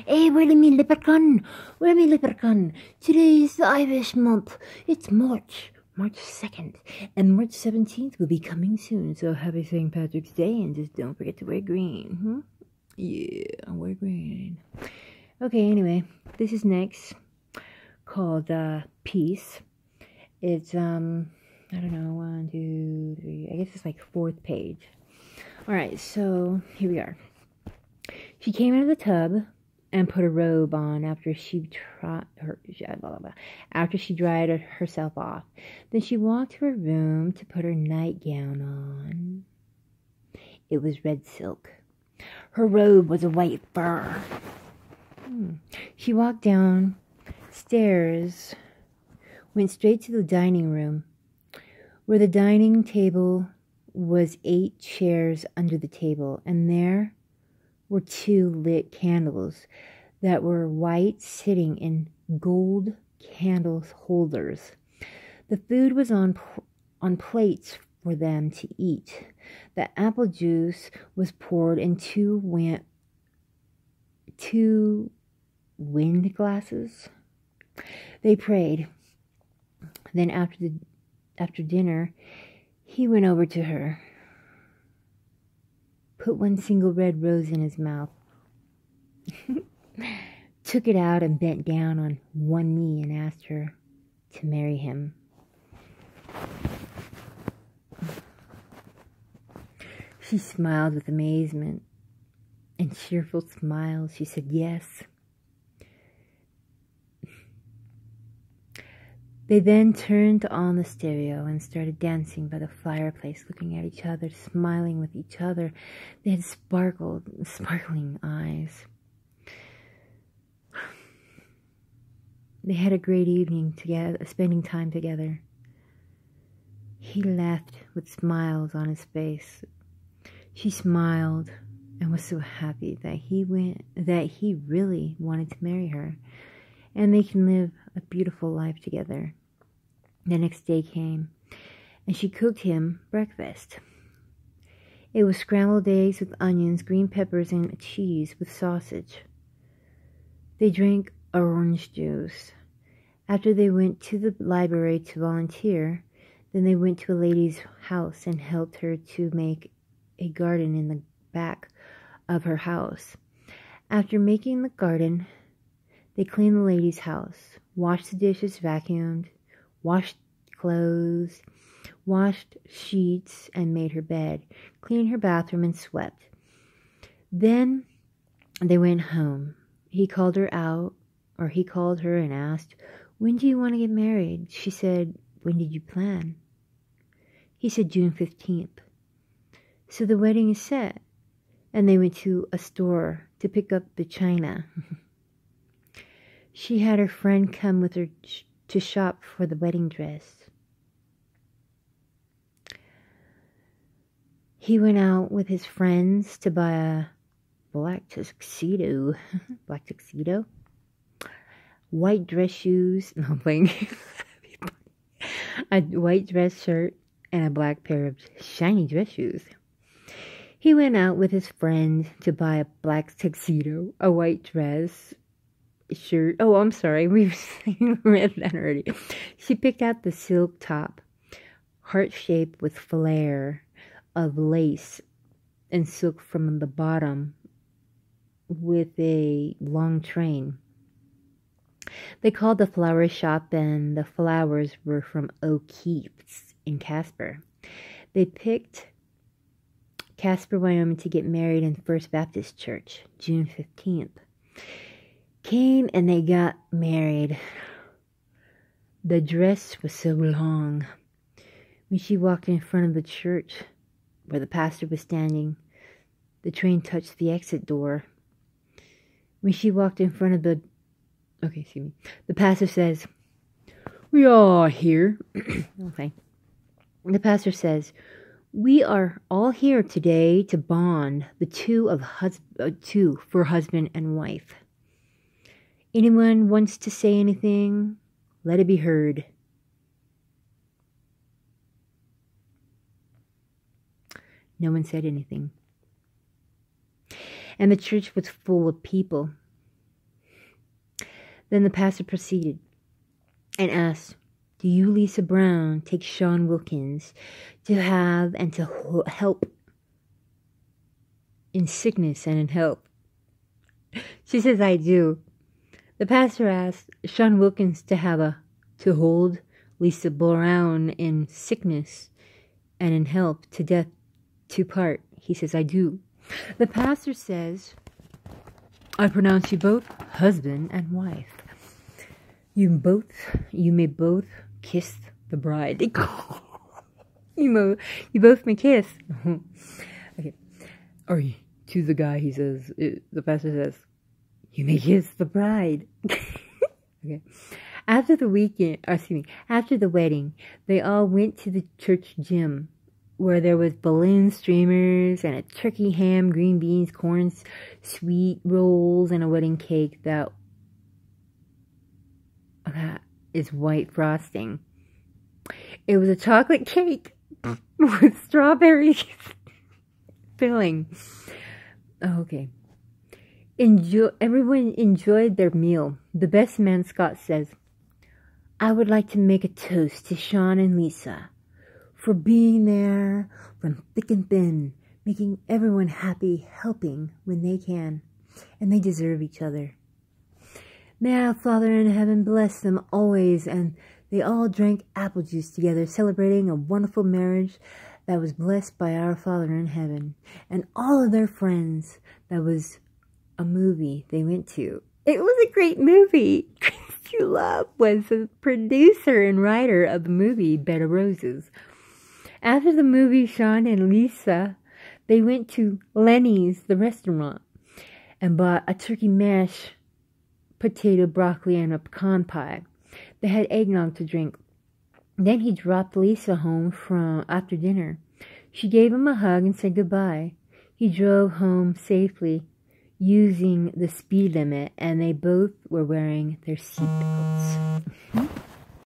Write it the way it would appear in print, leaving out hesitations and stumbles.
Hey, where me leprechaun? Where me leprechaun? Today's the Irish month. It's March 2nd. And March 17th will be coming soon. So happy St. Patrick's Day and just don't forget to wear green. Yeah, wear green. Okay, anyway, this is next called Peace. It's, I don't know, 1, 2, 3, I guess it's like 4th page. Alright, so here we are. She came out of the tub and put a robe on after she dried herself off. Then she walked to her room to put her nightgown on. It was red silk. Her robe was a white fur. She walked downstairs, went straight to the dining room, where the dining table was 8 chairs under the table, and there were 2 lit candles that were white, sitting in gold candle holders. The food was on plates for them to eat. The apple juice was poured in 2 wind glasses. They prayed. Then after dinner, he went over to her, put 1 single red rose in his mouth, took it out and bent down on one knee and asked her to marry him. She smiled with amazement and cheerful smiles. She said yes. They then turned on the stereo and started dancing by the fireplace, looking at each other, smiling with each other. They had sparkling eyes. They had a great evening together, spending time together. He left with smiles on his face. She smiled and was so happy that he really wanted to marry her, and they can live a beautiful life together. The next day came, and she cooked him breakfast. It was scrambled eggs with onions, green peppers, and cheese with sausage. They drank orange juice. After they went to the library to volunteer, then they went to a lady's house and helped her to make a garden in the back of her house. After making the garden, they cleaned the lady's house, washed the dishes, vacuumed, washed clothes, washed sheets, and made her bed, cleaned her bathroom, and swept. Then they went home. He called her and asked, "When do you want to get married?" She said, "When did you plan?" He said, "June 15th. So the wedding is set. And they went to a store to pick up the china. She had her friend come with her to shop for the wedding dress. He went out with his friends to buy a black tuxedo, white dress shoes, no, I'm playing, a white dress shirt, and a black pair of shiny dress shoes. He went out with his friend to buy a black tuxedo, a white dress shirt. Oh, I'm sorry. We've read that already. She picked out the silk top, heart-shaped with flare of lace and silk from the bottom with a long train. They called the flower shop, and the flowers were from O'Keefe's in Casper. They picked Casper, Wyoming, to get married in First Baptist Church, June 15th. Came and they got married. The dress was so long. When she walked in front of the church where the pastor was standing, the train touched the exit door. When she walked in front of the pastor says, "We are here." Okay. The pastor says, "We are all here today to bond the two for husband and wife. Anyone wants to say anything? Let it be heard." No one said anything. And the church was full of people. Then the pastor proceeded and asked, "Do you, Lisa Brown, take Sean Wilkins to have and to help in sickness and in health?" She says, "I do." The pastor asked Sean Wilkins to hold Lisa Brown in sickness and in health to death to part. He says, "I do." The pastor says, "I pronounce you both husband and wife. You may both kiss the bride." You both may kiss. Okay. Or to the guy, he says, the pastor says, "You may kiss the bride." Okay. After the wedding, they all went to the church gym, where there was balloon streamers and a turkey, ham, green beans, corn, sweet rolls, and a wedding cake that is white frosting. It was a chocolate cake with strawberry filling. Okay. Everyone enjoyed their meal. The best man, Scott, says, "I would like to make a toast to Sean and Lisa for being there from thick and thin, making everyone happy, helping when they can, and they deserve each other. May our Father in heaven bless them always." And they all drank apple juice together, celebrating a wonderful marriage that was blessed by our Father in heaven. And all of their friends, that was a movie they went to. It was a great movie. Cristie Love was the producer and writer of the movie Bed of Roses. After the movie, Sean and Lisa, they went to Lenny's, the restaurant, and bought a turkey mash, potato, broccoli, and a pecan pie. They had eggnog to drink. Then he dropped Lisa home after dinner. She gave him a hug and said goodbye. He drove home safely, using the speed limit, and they both were wearing their seatbelts.